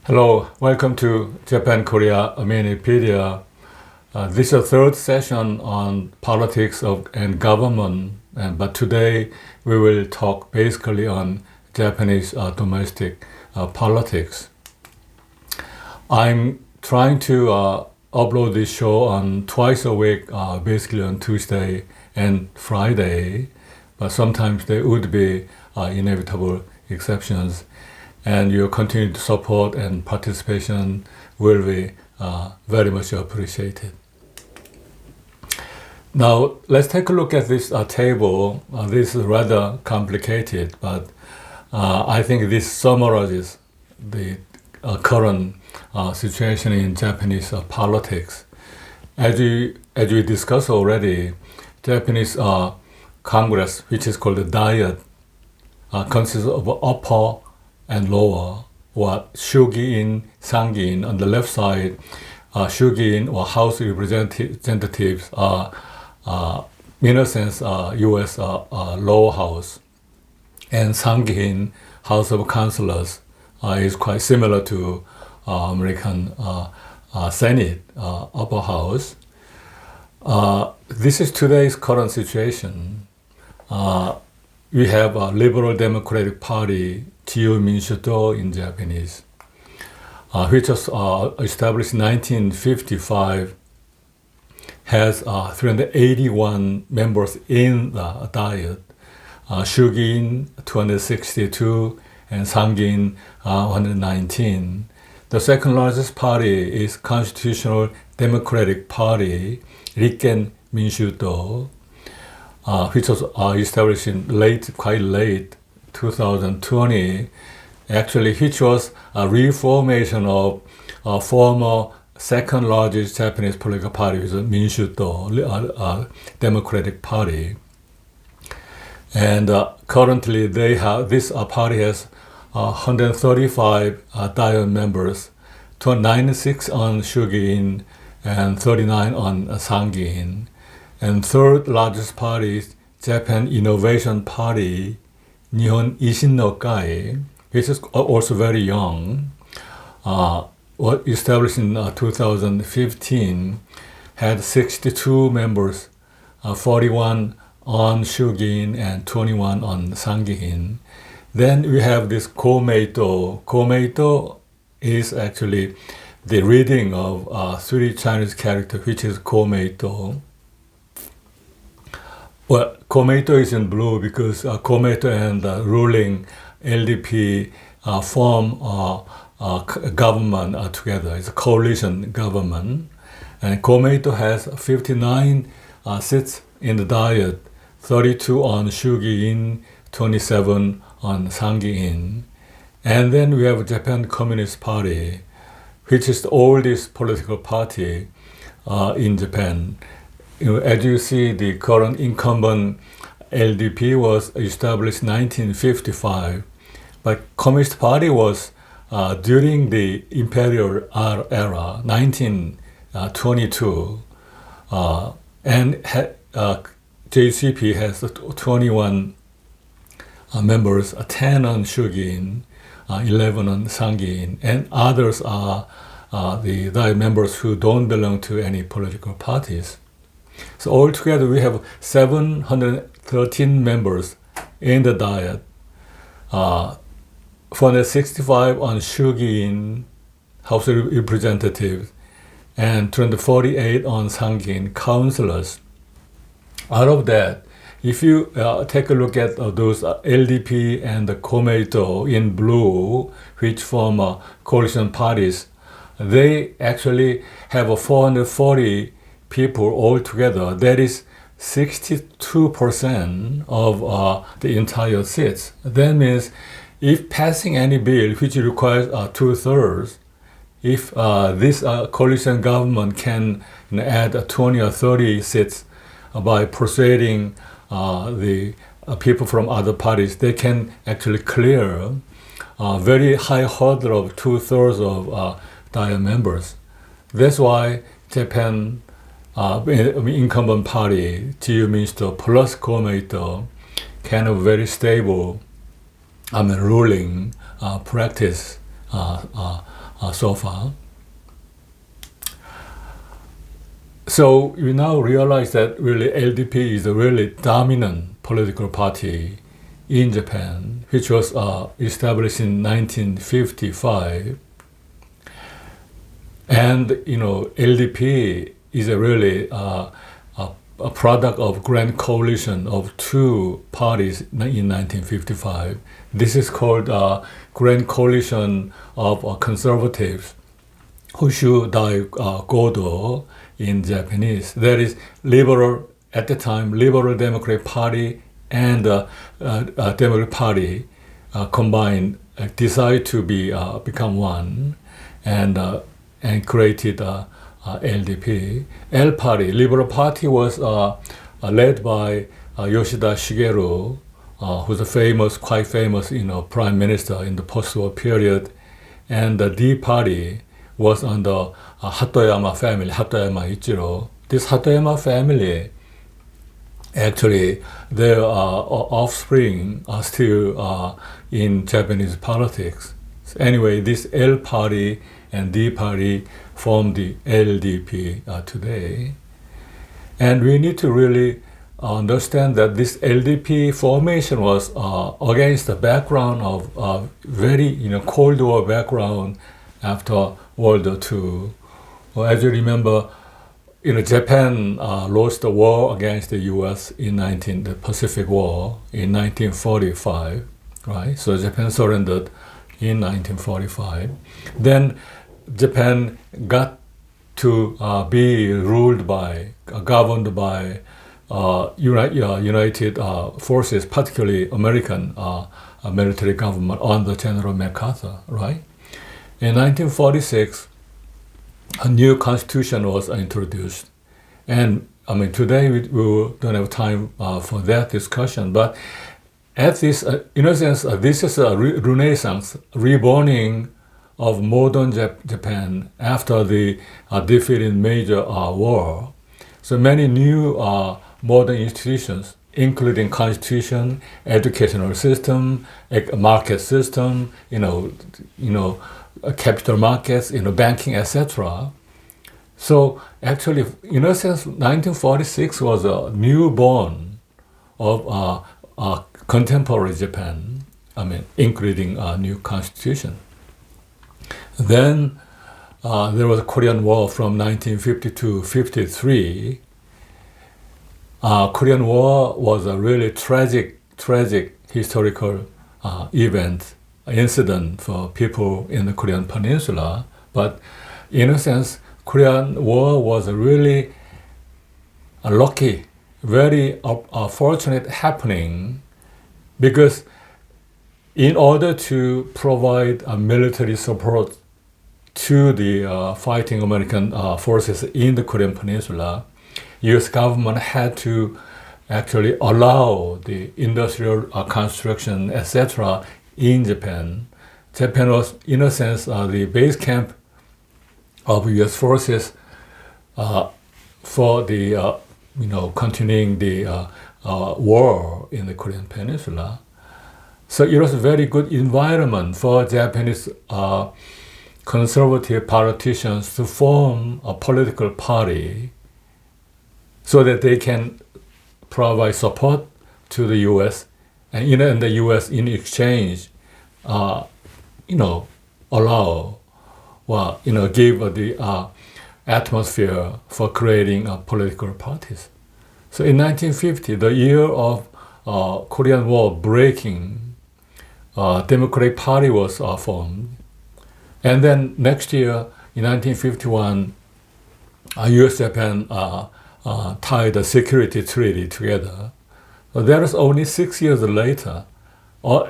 Hello, welcome to Japan-Korea MINIPEDIA. This is the third session on politics and government, but today we will talk basically on Japanese domestic politics. I'm trying to upload this show on twice a week, basically on Tuesday and Friday, but sometimes there would be inevitable exceptions. And your continued support and participation will be very much appreciated. Now, let's take a look at this table. This is rather complicated, but I think this summarizes the current situation in Japanese politics. As we discussed already, Japanese Congress, which is called the Diet, consists of upper and lower, or Shugi-in, Sangi-in. On the left side, Shugi-in, or House Representatives, are in a sense U.S. lower house, and Sangi-in, House of Councilors, is quite similar to American Senate, upper house. This is today's current situation. We have a Liberal Democratic Party, Minjudo in Japanese, which was established in 1955, has 381 members in the Diet, Shugi-in 262 and Sangi-in 119. The second largest party is Constitutional Democratic Party, Rikken Minjudo, which was established in quite late 2020, actually, which was a reformation of a former second largest Japanese political party, which is Minjudo, Democratic Party. And currently, this party has 135 Diet members, 96 on Shugi-in and 39 on Sangi-in. And third largest party is Japan Innovation Party, Nihon Ishin no Kai, which is also very young, established in 2015, had 62 members, 41 on Shugi-in and 21 on Sangi-in. Then we have this Komeito. Komeito is actually the reading of three Chinese characters, which is Komeito. Well, Komeito is in blue because Komeito and the ruling LDP form a government together. It's a coalition government. And Komeito has 59 seats in the Diet, 32 on Shugi-in, 27 on Sangi-in. And then we have Japan Communist Party, which is the oldest political party in Japan. As you see, the current incumbent LDP was established in 1955, but Communist Party was during the imperial era, 1922, and JCP has 21 members, 10 on Shugi-in, 11 on Sangi-in, and others are the Diet members who don't belong to any political parties. So altogether, we have 713 members in the Diet, 465 on Shugi-in, House of Representatives, and 248 on Sangi-in, councillors. Out of that, if you take a look at those LDP and the Komeito in blue, which form coalition parties, they actually have 440 people altogether. That is 62% of the entire seats. That means if passing any bill which requires 2/3, if this coalition government can add 20 or 30 seats by persuading the people from other parties, they can actually clear a very high hurdle of 2/3 of Diet members. That's why Japan incumbent party, Minjudo plus Komeito, kind of very stable ruling practice so far. So we now realize that really LDP is a really dominant political party in Japan, which was established in 1955. And LDP is a really a product of grand coalition of two parties in 1955. This is called Grand Coalition of Conservatives, Hoshu Dai Godo in Japanese. That is liberal, at the time, Liberal Democratic Party and Democratic Party combined, decided to become one, and created LDP. L Party, Liberal Party, was led by Yoshida Shigeru, who's a quite famous, prime minister in the post-war period, and the D Party was under Hatoyama family, Hatoyama Ichiro. This Hatoyama family, actually, their offspring are still in Japanese politics. So anyway, this L Party and D Party form the LDP today. And we need to really understand that this LDP formation was against the background of very Cold War background after World War II. Well, as you remember, Japan lost the war against the U.S. the Pacific War in 1945, right? So Japan surrendered in 1945. Then Japan got to be governed by United forces, particularly American military government under General MacArthur, right? In 1946, a new constitution was introduced. And today we don't have time for that discussion, but at this, in a sense, this is a renaissance, reborning of modern Japan after the defeated major war. So many new modern institutions, including constitution, educational system, market system, capital markets, banking, etc. So actually, in a sense, 1946 was a newborn of contemporary Japan, including a new constitution. Then there was a Korean War from 1950 to 53. Korean War was a really tragic historical incident for people in the Korean Peninsula. But in a sense, Korean War was a really lucky, very fortunate happening, because in order to provide a military support to the fighting American forces in the Korean Peninsula, U.S. government had to actually allow the industrial construction, etc. in Japan. Japan was, in a sense, the base camp of U.S. forces for the, continuing the war in the Korean Peninsula. So it was a very good environment for Japanese conservative politicians to form a political party so that they can provide support to the U.S. and the U.S. in exchange, allow, give the atmosphere for creating political parties. So in 1950, the year of Korean War breaking, Democratic Party was formed. And then next year, in 1951, U.S.-Japan tied a security treaty together. But that was only 6 years later.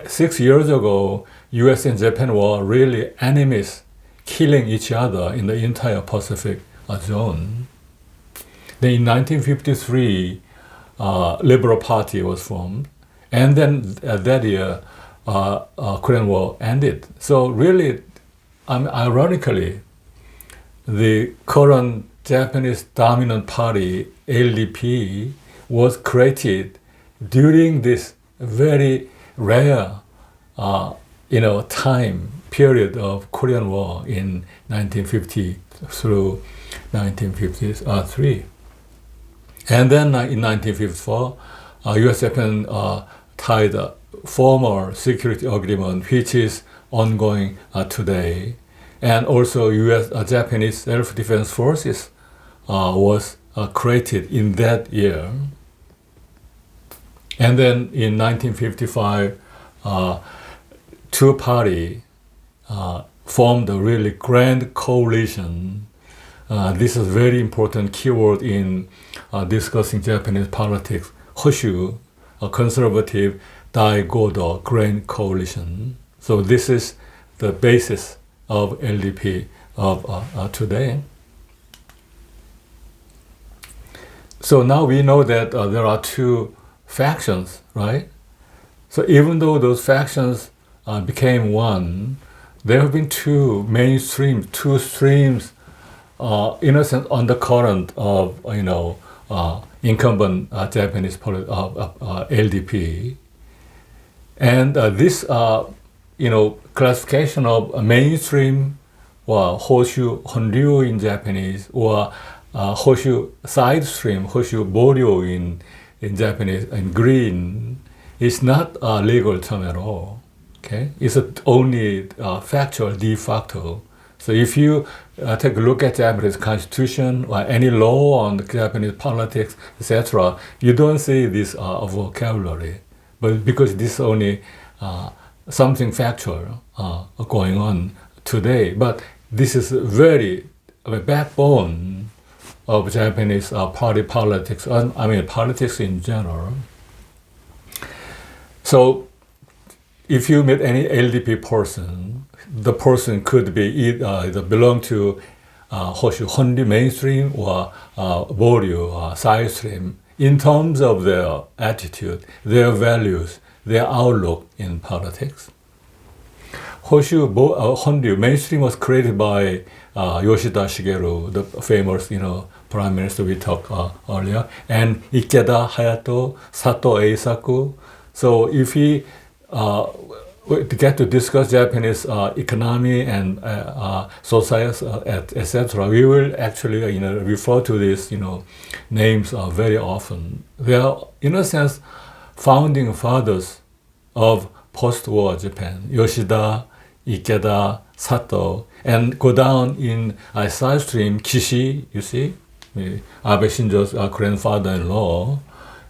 6 years ago, U.S. and Japan were really enemies, killing each other in the entire Pacific zone. Then in 1953, Liberal Party was formed. And then that year, Korean War ended. So really, ironically, the current Japanese dominant party, LDP, was created during this very rare, time period of Korean War in 1950 through 1953. And then in 1954, US-Japan tied a formal security agreement, which is ongoing today. And also US-Japanese self-defense forces was created in that year. And then in 1955, two parties formed a really grand coalition. This is a very important keyword in discussing Japanese politics. Hoshu, a conservative Daigodo Grand Coalition. So this is the basis of LDP of today. So now we know that there are two factions, right? So even though those factions became one, there have been two streams, in a sense, undercurrent of incumbent Japanese LDP, and this classification of mainstream or Hoshu Honryu in Japanese, or Hoshu side stream, Hoshu Boryo in Japanese, and green, is not a legal term at all. Okay, it's only factual de facto. So if you take a look at Japanese constitution or any law on Japanese politics, etc., you don't see this vocabulary. But because this is only something factual going on today, but this is very a backbone of Japanese party politics, politics in general. So if you meet any LDP person, the person could be either belong to Hoshu Honryu mainstream or Boryu side stream in terms of their attitude, their values, their outlook in politics. Hoshu Honryu mainstream was created by Yoshida Shigeru, the famous prime minister we talked earlier, and Ikeda Hayato, Sato Eisaku. So if we get to discuss Japanese economy and society, etc., we will actually refer to these names very often. They are, in a sense, founding fathers of post-war Japan. Yoshida, Ikeda, Sato, and go down in a side stream, Kishi, you see, Abe Shinzo's grandfather-in-law,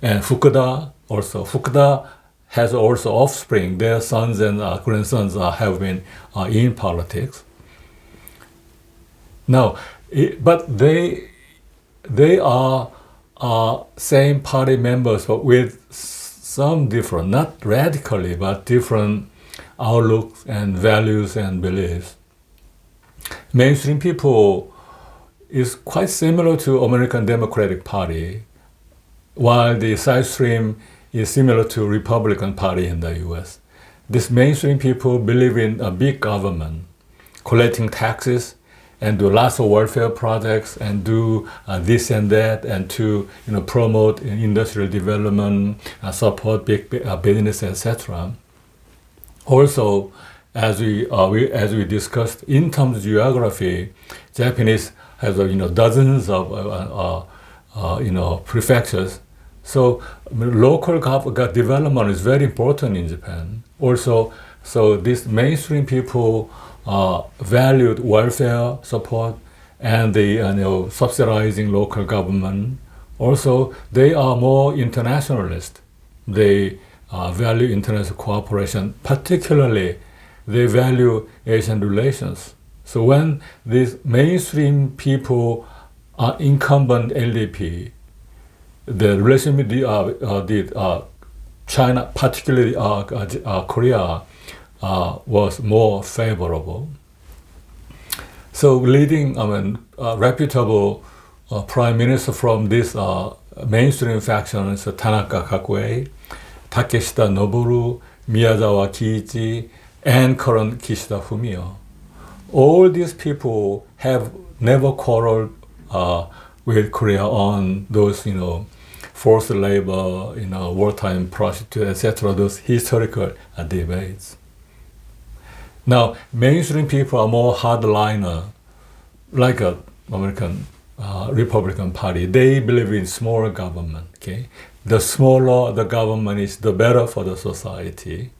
and Fukuda also. Fukuda has also offspring. Their sons and grandsons have been in politics. Now, but they are same party members, but with some different, not radically, but different outlooks and values and beliefs. Mainstream people is quite similar to American Democratic Party, while the side stream is similar to Republican Party in the US. These mainstream people believe in a big government, collecting taxes and do lots of welfare projects and do this and that, and to promote industrial development, support big business, etc. Also, as we discussed, in terms of geography, Japanese has dozens of prefectures. So local development is very important in Japan. Also, so these mainstream people valued welfare support and the subsidizing local government. Also, they are more internationalist. They value international cooperation. Particularly, they value Asian relations. So when these mainstream people are incumbent LDP, the relation with the China, particularly Korea, was more favorable. So leading, reputable prime minister from this mainstream faction is Tanaka Kakue, Takeshita Noboru, Miyazawa Kiichi, and current Kishida Fumio. All these people have never quarreled with Korea on those, forced labor, wartime prostitute, etc., those historical debates. Now, mainstream people are more hardliner, like a American Republican Party. They believe in small government. Okay, the smaller the government is, the better for the society.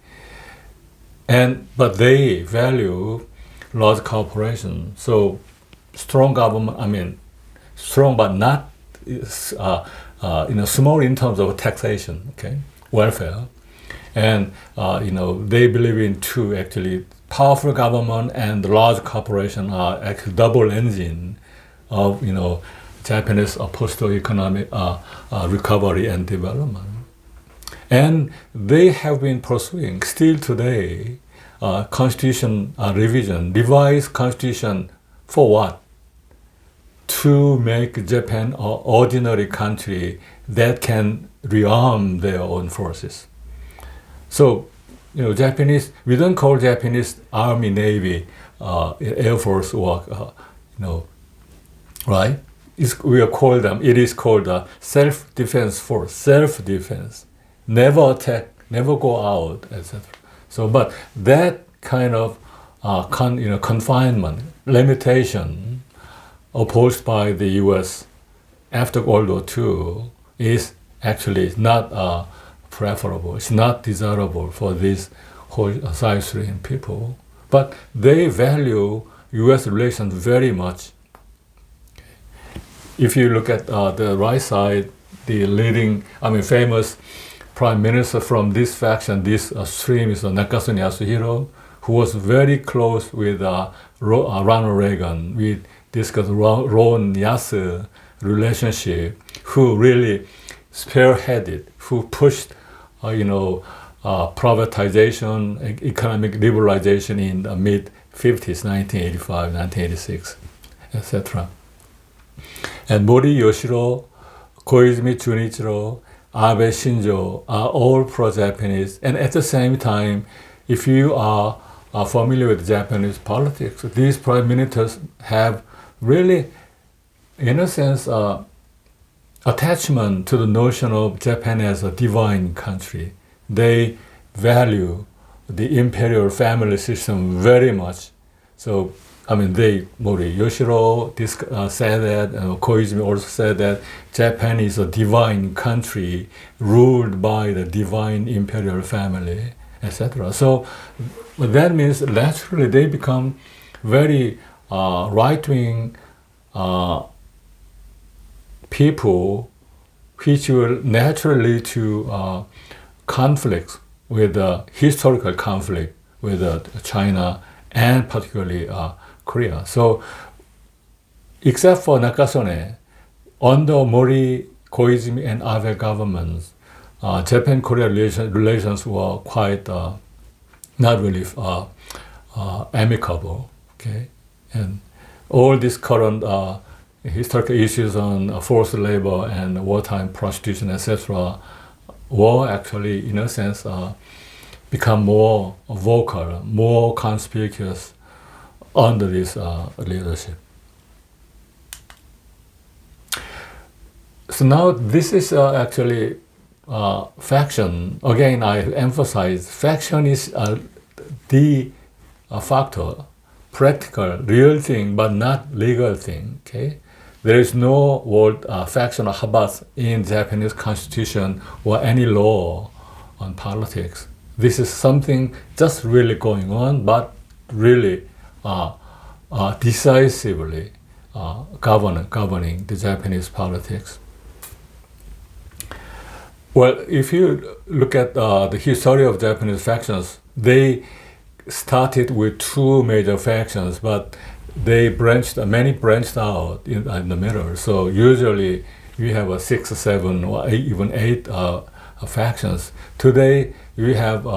But they value large corporation. So strong government. I mean, strong but not small in terms of taxation. Okay, welfare, and they believe in two actually. Powerful government and large corporation are actually double engine of Japanese post-economic recovery and development, and they have been pursuing still today constitution revision, revised constitution for what? To make Japan an ordinary country that can rearm their own forces. So. Japanese, we don't call Japanese Army, Navy, Air Force, or, right? It is called a self-defense force, self-defense. Never attack, never go out, etc. So, but that kind of, confinement, limitation opposed by the U.S. after World War II is actually not preferable. It's not desirable for these whole South Korean people, but they value U.S. relations very much. If you look at the right side, the famous prime minister from this faction, this stream is Nakasone Yasuhiro, who was very close with Ronald Reagan. We discussed Ron Yasu relationship, who really spearheaded, who pushed privatization, economic liberalization in the mid-50s, 1985, 1986, etc. And Mori Yoshiro, Koizumi Junichiro, Abe Shinzo are all pro-Japanese. And at the same time, if you are familiar with Japanese politics, these prime ministers have really, in a sense, attachment to the notion of Japan as a divine country. They value the imperial family system very much. So, Mori Yoshiro said that, and Koizumi also said that Japan is a divine country ruled by the divine imperial family, etc. So, that means naturally they become very right-wing people, which will naturally lead to conflicts with historical conflict with China and particularly Korea. So, except for Nakasone, under Mori, Koizumi, and Abe governments, Japan-Korea relations were quite not really amicable. Okay, and all these current historical issues on forced labor and wartime prostitution, etc., were actually, in a sense, become more vocal, more conspicuous under this leadership. So now this is actually faction. Again, I emphasize faction is the factor, practical, real thing, but not legal thing. Okay. There is no word faction or habas in Japanese constitution or any law on politics. This is something just really going on, but really decisively governing the Japanese politics. Well, if you look at the history of Japanese factions, they started with two major factions, but many branched out in the middle. So usually we have 6 or 7 or even 8 factions. Today we have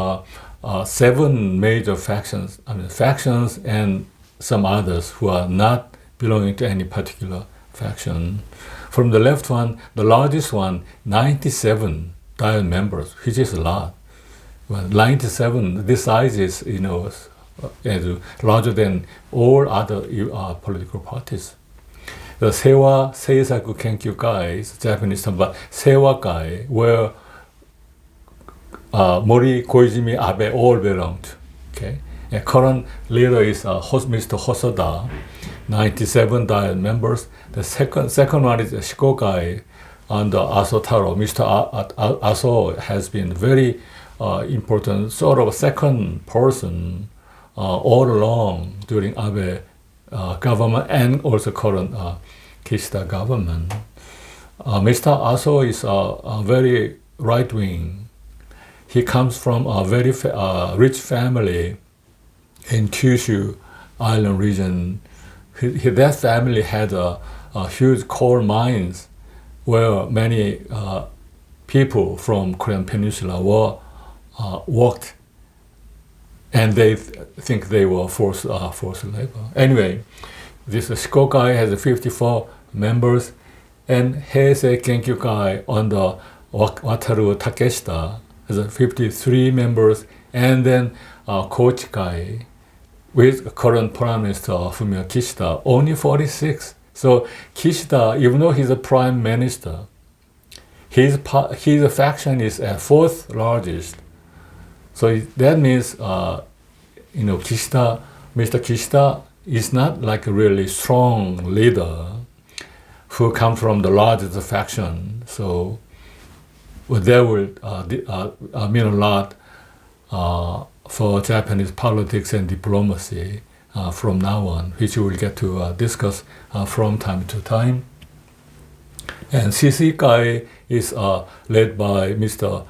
7 major factions. Factions and some others who are not belonging to any particular faction. From the left one, the largest one, 97 direct members, which is a lot. Well, 97, this size is, larger than all other political parties. The Seiwa Seisaku Kenkyukai is Japanese term, but Seiwa-kai, where Mori, Koizumi, Abe all belonged. Okay, Current leader is Mr. Hosoda, 97 direct members. The second one is Shikokai under Aso Taro. Mr. Aso has been very important, sort of second person all along during Abe government and also current Kishida government. Mr. Aso is very right-wing. He comes from a very rich family in Kyushu Island region. That family had a huge coal mines where many people from Korean Peninsula worked, and they think they were forced labor. Anyway, this Shikokai has 54 members, and Heisei Genkyukai under Wataru Takeshita has 53 members, and then Kochikai with current Prime Minister Fumio Kishida, only 46. So Kishida, even though he's a Prime Minister, his faction is fourth largest. So that means, Kishida, Mr. Kishida is not like a really strong leader who comes from the largest faction. So that will mean a lot for Japanese politics and diplomacy from now on, which we will get to discuss from time to time. And CC is led by Mr.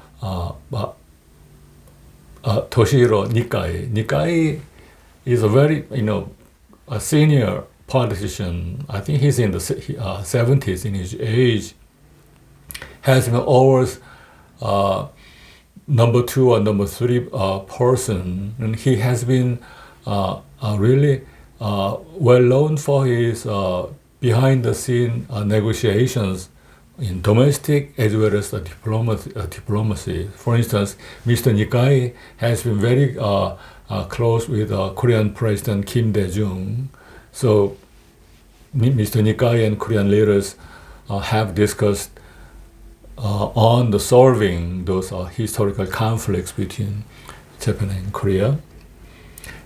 Toshihiro Nikai. Nikai is a very, a senior politician. I think he's in the 70s in his age. Has been always number 2 or number 3 person, and he has been really well known for his behind-the-scene negotiations in domestic as well as diplomacy. For instance, Mr. Nikai has been very close with Korean President Kim Dae-jung. So Mr. Nikai and Korean leaders have discussed on the solving those historical conflicts between Japan and Korea.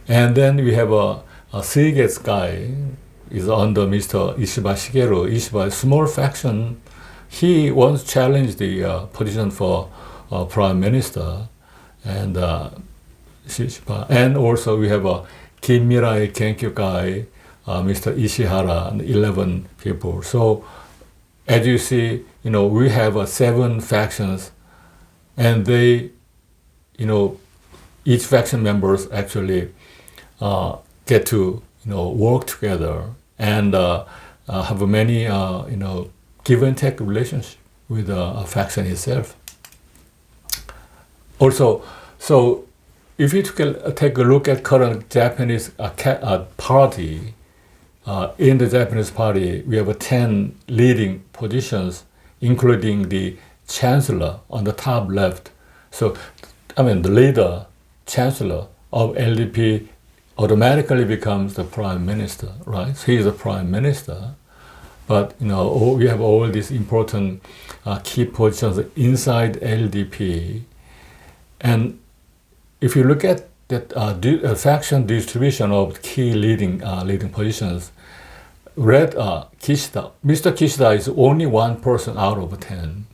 And then we have a Seagate guy is under Mr. Ishiba Shigeru. Ishiba, a small faction. He once challenged the position for Prime Minister, and also we have a Kim Mirai Kenkyu guy, Mr. Ishihara, and 11 people. So as you see, we have 7 factions, and they, each faction members actually get to, work together and have many, give and take relationship with a faction itself. Also, so if you take a look at current Japanese party, in the Japanese party, we have 10 leading positions, including the chancellor on the top left. So, the leader, chancellor of LDP automatically becomes the prime minister, right? So he is the prime minister. But, we have all these important key positions inside LDP. And if you look at that faction distribution of key leading positions, red Kishida. Mr. Kishida is only 1 person out of 10.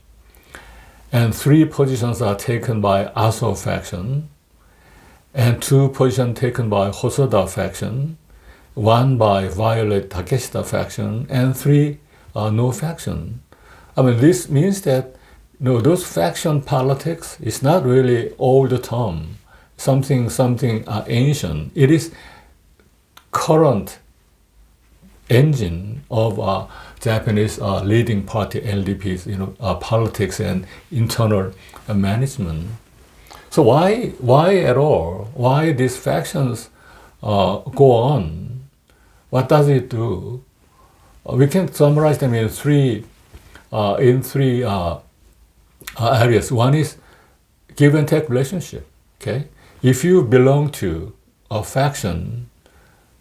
And 3 positions are taken by Aso faction, and 2 positions taken by Hosoda faction, 1 by Violet Takeshita faction, and 3 no faction. This means that those faction politics is not really old term, something ancient. It is current engine of Japanese leading party LDP's politics and internal management. So why at all? Why these factions go on? What does it do? We can summarize them in three areas. One is give and take relationship. Okay, if you belong to a faction,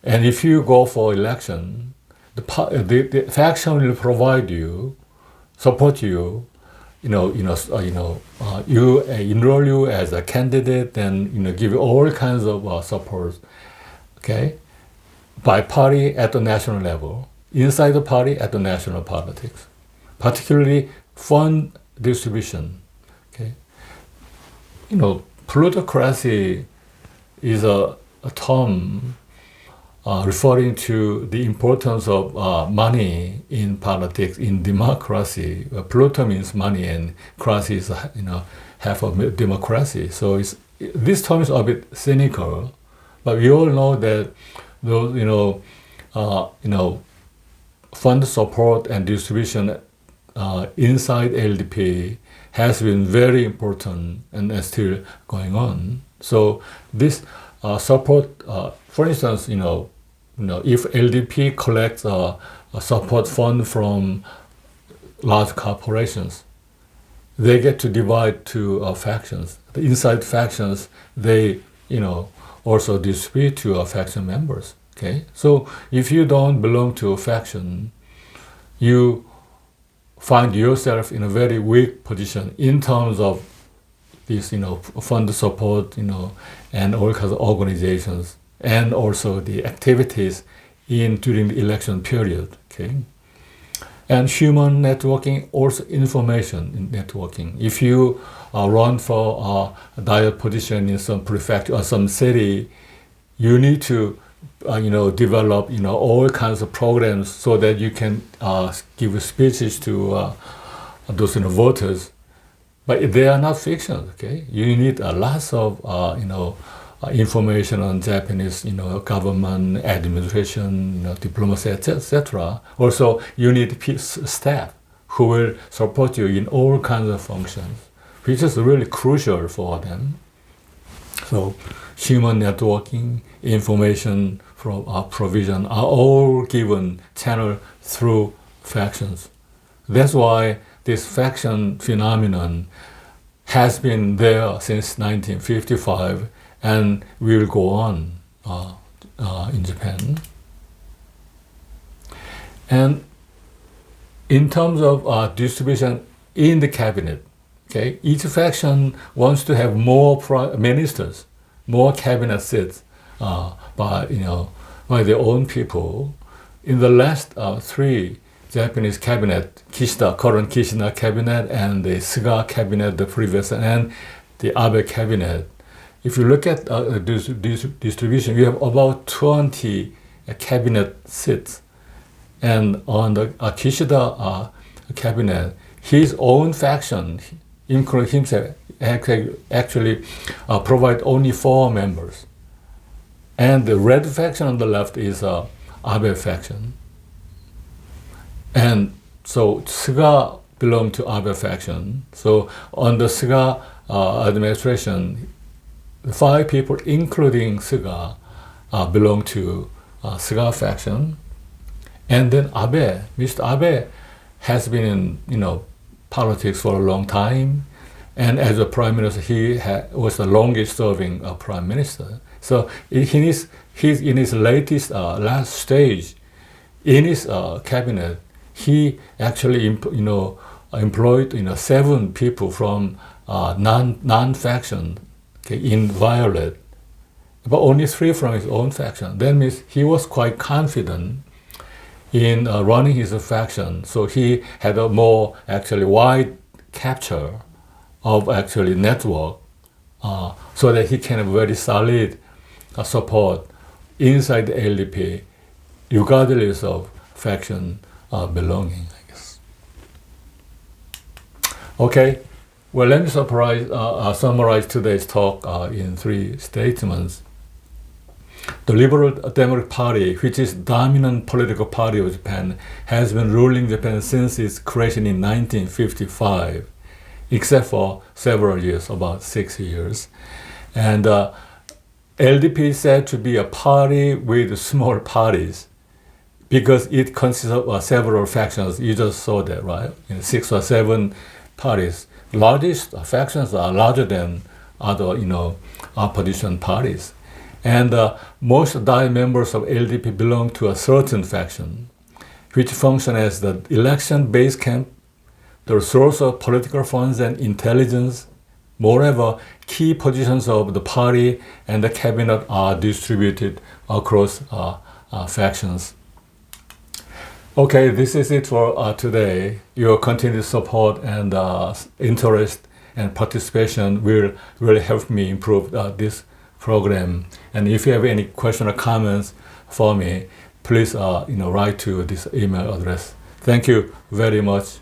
and if you go for election, the faction will support you you enroll you as a candidate and give you all kinds of support, okay, by party at the national level, inside the party at the national politics, particularly fund distribution, okay. Plutocracy is a term referring to the importance of money in politics, in democracy. Pluto means money, and cracy is half of democracy. So this term is a bit cynical, but we all know that those fund support and distribution inside LDP has been very important and is still going on. So this support, for instance, if LDP collects a support fund from large corporations, they get to divide to factions. The inside factions, they also distribute to faction members. Okay, so if you don't belong to a faction, you find yourself in a very weak position in terms of this, fund support, and all kinds of organizations, and also the activities during the election period. Okay, and human networking, also information networking. If you run for a direct position in some prefecture or some city, you need to develop all kinds of programs so that you can give speeches to those voters, but they are not fiction. Okay, you need lots of information on Japanese government, administration, diplomacy, etc. Also, you need staff who will support you in all kinds of functions, which is really crucial for them. So human networking, information from provision are all given channel through factions. That's why this faction phenomenon has been there since 1955 and will go on in Japan. And in terms of distribution in the cabinet, okay, each faction wants to have more ministers, more cabinet seats by their own people. In the last three Japanese cabinet, current Kishida cabinet, and the Suga cabinet, the previous, and the Abe cabinet, if you look at distribution, we have about 20 cabinet seats. And on the Kishida cabinet, his own faction, including himself, actually provide only 4 members. And the red faction on the left is Abe faction. And so Suga belonged to Abe faction. So on the Suga administration, 5 people, including Suga, belong to Suga faction. And then Abe, Mr. Abe, has been in politics for a long time, and as a prime minister, he was the longest serving prime minister. So he's in his last stage in his cabinet. He actually employed 7 people from non-faction, okay, in violet, but only 3 from his own faction. That means he was quite confident in running his faction, so he had a more wide capture of network, so that he can have very solid support inside the LDP, regardless of faction belonging, I guess. Okay, well, let me summarize today's talk in 3 statements. The Liberal Democratic Party, which is the dominant political party of Japan, has been ruling Japan since its creation in 1955, except for several years, about 6 years. And LDP is said to be a party with small parties because it consists of several factions. You just saw that, right? 6 or 7 parties. Largest factions are larger than other, opposition parties. And most direct members of LDP belong to a certain faction, which function as the election base camp the source of political funds and intelligence. Moreover, key positions of the party and the cabinet are distributed across factions. Okay, this is it for today. Your continued support and interest and participation will really help me improve this program. And if you have any questions or comments for me, please write to this email address. Thank you very much.